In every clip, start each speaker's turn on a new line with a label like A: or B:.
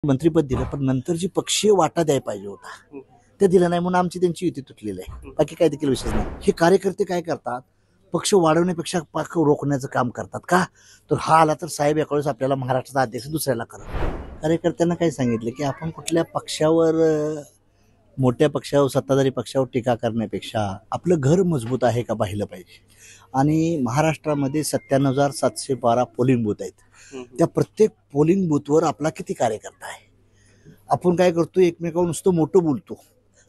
A: मंत्रिपद दिलं, पण नंतर जी पक्षीय वाटा द्यायला पाहिजे होता ते दिलं नाही, म्हणून आमची त्यांची युती तुटलेली आहे. बाकी काय देखील विशेष नाही. हे कार्यकर्ते काय करतात, पक्ष वाढवण्यापेक्षा पक्ष रोखण्याचं काम करतात. का तर हा आला तर साहेब यावेळेस आपल्याला महाराष्ट्राचा अध्यक्ष दुसऱ्याला करा. कार्यकर्त्यांना काय सांगितलं की आपण कुठल्या पक्षावर, मोठ्या पक्षावर, सत्ताधारी पक्षावर टीका करण्यापेक्षा आपलं घर मजबूत आहे का पाहिलं पाहिजे. आणि महाराष्ट्रामध्ये 97,712 पोलिंग बूथ आहेत. त्या प्रत्येक पोलिंग बूथवर आपला किती कार्यकर्ता आहे. आपण काय करतो, एकमेकावर नुसतं मोठं बोलतो,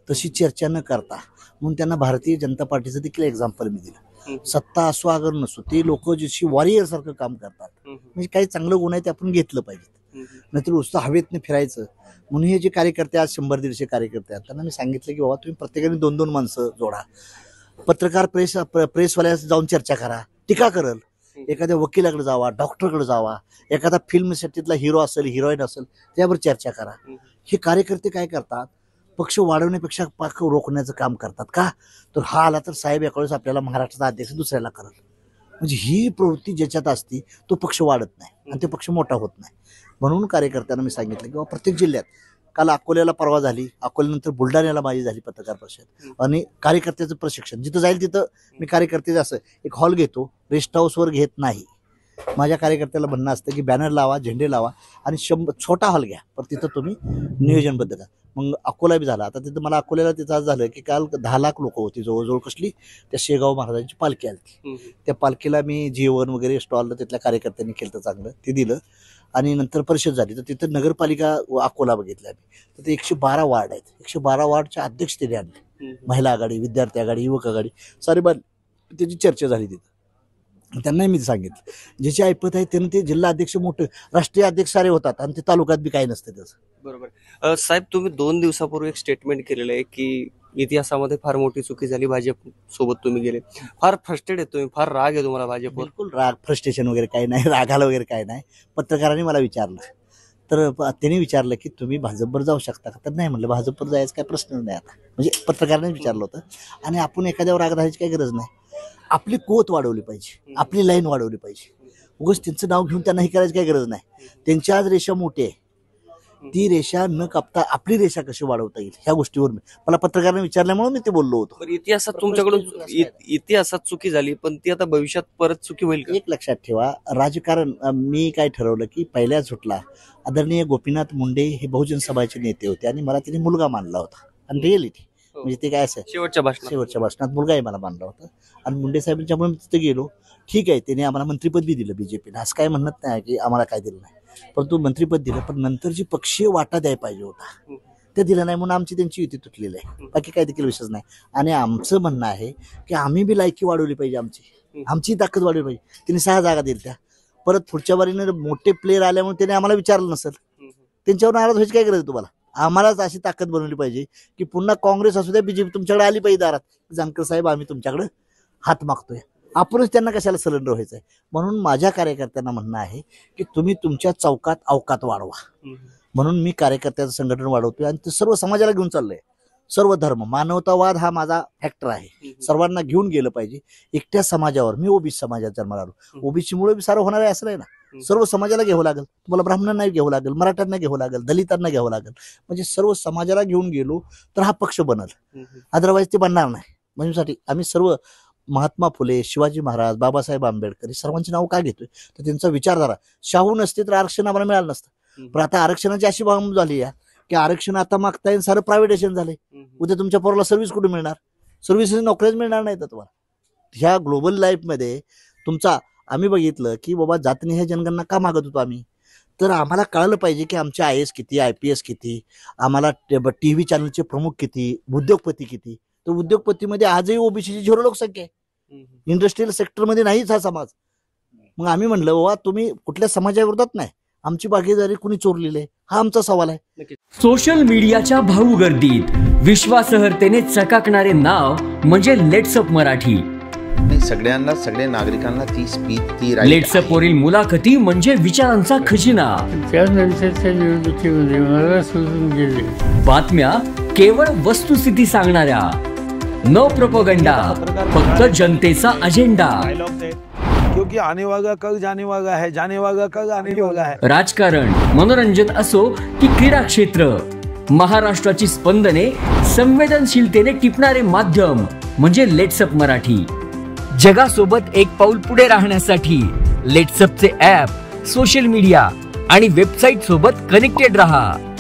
A: तशी चर्चा न करता. म्हणून त्यांना भारतीय जनता पार्टीचं देखील एक्झाम्पल मी दिलं. सत्ता असो अगर नसो, ते लोक जशी वॉरियर सारखं काम करतात. म्हणजे काही चांगलं गुण आहे ते आपण घेतलं पाहिजे, नाहीतर नुसतं हवेतनं फिरायचं. म्हणून हे जे कार्यकर्ते आज 100-150 कार्यकर्ते आहेत, त्यांना मी सांगितलं की बाबा तुम्ही प्रत्येकाने 2-2 माणसं जोडा. पत्रकार प्रेसवाल्या जाऊन चर्चा करा, टीका करल. एखाद्या वकिलाकडे जावा, डॉक्टरकडे जावा, एखादा फिल्म सेटीतला हिरो असेल, हिरोईन असेल, त्यावर चर्चा करा. हे कार्यकर्ते काय करतात, पक्ष वाढवण्यापेक्षा पक्ष रोखण्याचं काम करतात. का तर हा आला तर साहेब यावेळेस आपल्याला महाराष्ट्राचा अध्यक्ष दुसऱ्याला करल. म्हणजे ही प्रवृत्ती ज्याच्यात असती तो पक्ष वाढत नाही आणि ते पक्ष मोठा होत नाही. म्हणून कार्यकर्त्यांना मी सांगितलं की प्रत्येक जिल्ह्यात, काल अकोल्याला परवा झाली, अकोल्यानंतर बुलढाण्याला माझी झाली पत्रकार परिषद, आणि कार्यकर्त्याचं प्रशिक्षण जिथं जाईल तिथं मी कार्यकर्ते असं एक हॉल घेतो, रेस्ट हाऊसवर घेत नाही. माझ्या कार्यकर्त्याला म्हणणं असतं की बॅनर लावा, झेंडे लावा आणि छोटा हॉल घ्या, पण तिथं तुम्ही नियोजनबद्ध करा. मग अकोला बी झाला. आता तिथं मला अकोल्याला तिथं आज झालं की काल 10 लाख लोक होती जवळजवळ. कसली, त्या शेगाव महाराजांची पालखी आली. त्या पालखीला मी जेवण वगैरे स्टॉल तिथल्या कार्यकर्त्यांनी केलं, तर चांगलं ते दिलं. आणि नंतर परिषद झाली, तर तिथं नगरपालिका अकोला बघितल्या आम्ही. तर ते 112 वार्ड आहेत. 112 वार्डच्या अध्यक्ष त्यांनी आणले. महिला आघाडी, विद्यार्थी आघाडी, युवक आघाडी, सारी त्याची चर्चा झाली तिथं. त्यांनाही मी सांगितलं, ज्याची ऐपत आहे त्यानं ते जिल्हा अध्यक्ष मोठे, राष्ट्रीय अध्यक्ष सारे होतात, आणि ते तालुक्यात बी काही नसतं त्याचं.
B: बरोबर. साहेब, तुम्ही 2 दिवसापूर्वी एक स्टेटमेंट केलेलं आहे की इतिहासामध्ये फार मोठी चुकी झाली, भाजप सोबत तुम्ही गेले. फार फ्रस्ट्रेट आहे तुम्ही, फार राग आहे तुम्हाला भाजपवर?
A: बिलकुल राग, फ्रस्ट्रेशन वगैरे काही नाही, रागाला वगैरे काही नाही. पत्रकारांनी मला विचारलं, तर त्यांनी विचारलं की तुम्ही भाजपवर जाऊ शकता का, तर नाही म्हणलं, भाजपवर जायचं काय प्रश्न नाही आता. म्हणजे पत्रकारांनी विचारलं होतं. आणि आपण एखाद्यावर राग धरायची काही गरज नाही. आपली कोत वाढवली पाहिजे, आपली लाईन वाढवली पाहिजे. उगाच त्यांचं नाव घेऊन त्यांना हे करायची काही गरज नाही. त्यांची आज रेषा मोठी आहे, ती रेषा न कापता आपली रेषा कशी वाढवता येईल ह्या गोष्टीवर मला पत्रकारांनी विचारल्यामुळे मी ते बोललो होतो.
B: इतिहासात तुमच्याकडून इतिहासात चुकी झाली, पण ती आता भविष्यात परत चुकी होईल का?
A: एक लक्षात ठेवा, राजकारण मी काय ठरवलं की पहिल्या झुटला आदरणीय गोपीनाथ मुंडे हे बहुजन समाजाचे नेते होते, आणि मला तिने मुलगा मानला होता. आणि रिअलिटी म्हणजे ते काय असं
B: शेवटच्या
A: भाषणात मुलगाही मला मानला होता. आणि मुंडे साहेबांच्यामुळे मी तिथे गेलो. ठीक आहे, त्याने आम्हाला मंत्रिपद बी दिलं बीजेपीने, असं काय म्हणत नाही की आम्हाला काय दिलं नाही, परंतु मंत्रिपद दिलं. पण नंतर जी पक्षीय वाटा द्यायला पाहिजे होता ते दिलं नाही, म्हणून आमची त्यांची युती तुटलेली आहे. बाकी काय देखील विशेष नाही. आणि आमचं म्हणणं आहे की आम्ही बी लायकी वाढवली पाहिजे, आमची ताकद वाढवली पाहिजे. त्यांनी 6 जागा दिल्या, त्या परत पुढच्या बारीने मोठे प्लेयर आल्यामुळे त्याने आम्हाला विचारलं नसेल. त्यांच्यावर नाराज व्हायची काय गरज आहे तुम्हाला? आम्हालाच अशी ताकद बनवली पाहिजे की पुन्हा काँग्रेस असू द्या, बीजेपी तुमच्याकडे आली पाहिजे दारात, जानकर साहेब आम्ही तुमच्याकडे हात मागतोय. आपणच त्यांना कशाला सरेंडर व्हायचं आहे. म्हणून माझ्या कार्यकर्त्यांना म्हणणं आहे की तुम्ही तुमच्या चौकात अवकात वाढवा. म्हणून मी कार्यकर्त्याचं संघटन वाढवतोय, आणि ते सर्व समाजाला घेऊन चाललंय. सर्व धर्म, मानवतावाद हा माझा फॅक्टर आहे. सर्वांना घेऊन गेलं पाहिजे. एकट्या समाजावर, मी ओबीसी समाजात जन्माला आलो, ओबीसी मुळे बी सारं होणार आहे असं नाही ना. सर्व समाजाला घ्यावं लागेल. तुम्हाला ब्राह्मणांना घ्यावं लागेल, मराठ्यांना घ्यावं लागेल, दलितांना घ्यावं लागेल. म्हणजे सर्व समाजाला घेऊन गेलो तर हा पक्ष बनल, अदरवाईज ते बनणार नाही. म्हणण्यासाठी आम्ही सर्व महात्मा फुले, शिवाजी महाराज, बाबासाहेब आंबेडकर सर्वांची नाव का घेतोय, तर त्यांचा विचारधारा. शाहू नसते तर आरक्षण आम्हाला मिळालं नसतं. पण आता आरक्षणाची अशी भावना झाली आहे की आरक्षण आता मागता येईल, सारं प्रायव्हेटायझेशन झाले. उद्या तुमच्या पोराला सर्व्हिस कुठे मिळणार? सर्व्हिसेस, नोकऱ्याच मिळणार नाहीत तुम्हाला. ह्या ग्लोबल लाईफमध्ये तुमचा आम्ही बघितलं की बाबा जातनिहाय जनगणना का मागत होतो आम्ही, तर आम्हाला कळलं पाहिजे की आमचे IAS किती, IPS किती, आम्हाला TV चॅनलचे प्रमुख किती, उद्योगपती किती. तर उद्योगपतीमध्ये आजही ओबीसीची 0 लोकसंख्या आहे. इंडस्ट्रियल सेक्टरमध्ये नाहीच हा समाज. मग आम्ही म्हणलं बाबा तुम्ही कुठल्या समाजाविरोधात नाही, आमची भागीदारी कुणी चोरलेली आहे, हा आमचा सवाल आहे.
C: सोशल मीडियाच्या भाऊ गर्दीत विश्वासार्हतेने चकाकणारे नाव म्हणजे लेट्सअप मराठी.
D: सगळ्यांना, सगळ्या नागरिकांना ती स्पीच, ती
C: लेट्सअप वरील मुलाखती म्हणजे विचारांचा खजिना.
E: त्यानंतरच्या निवडणुकीमध्ये मला सोडून गेले.
C: बातम्या केवळ वस्तुस्थिती सांगणाऱ्या, न प्रोपगंडा, फक्त जनतेचा अजेंडा.
F: कि आने वाला कल जाने वाला है, जाने वाला कल आने वाला है.
C: राजकारण, मनोरंजन असो की क्रीडा क्षेत्र, महाराष्ट्राची स्पंदने संवेदनशीलतेने टिपणारे माध्यम म्हणजे लेट्सअप मराठी. जगासोबत एक पाऊल पुढे राहण्यासाठी लेट्सअपचे ॲप, सोशल मीडिया आणि वेबसाईट सोबत कनेक्टेड रहा.